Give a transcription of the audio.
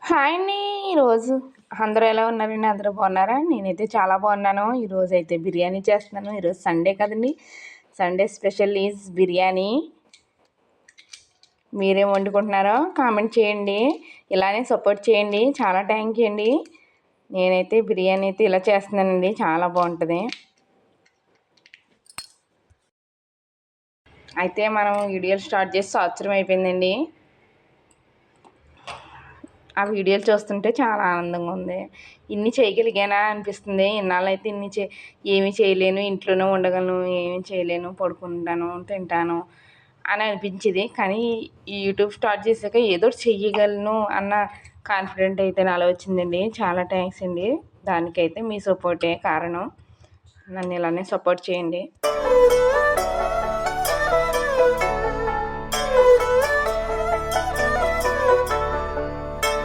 Hi అండి. ఈరోజు అందరూ ఎలా ఉన్నారండి? అందరూ బాగున్నారా? నేనైతే చాలా బాగున్నాను. ఈరోజు అయితే బిర్యానీ చేస్తున్నాను. ఈరోజు సండే కదండి. Sunday special is biryani. మీరేం వండుకుంటున్నారో కామెంట్ చేయండి. ఇలానే సపోర్ట్ చేయండి. చాలా థ్యాంక్ యూ అండి. నేనైతే బిర్యానీ అయితే ఇలా చేస్తున్నానండి. చాలా బాగుంటుంది. అయితే మనం వీడియోలు స్టార్ట్ చేసి సంవత్సరం అయిపోయిందండి. ఆ వీడియోలు చూస్తుంటే చాలా ఆనందంగా ఉంది. ఇన్ని చేయగలిగానా అనిపిస్తుంది. ఇన్నాళ్ళైతే ఏమీ చేయలేను, ఇంట్లోనే ఉండగలను, ఏమీ చేయలేను, పడుకుంటాను, తింటాను అని అనిపించేది. కానీ ఈ యూట్యూబ్ స్టార్ట్ చేశాక ఏదో ఒకటి చెయ్యగలను అన్న కాన్ఫిడెంట్ అయితే నాలో వచ్చిందండి. చాలా థ్యాంక్స్ అండి. దానికైతే మీ సపోర్టే కారణం. నన్ను ఇలానే సపోర్ట్ చేయండి.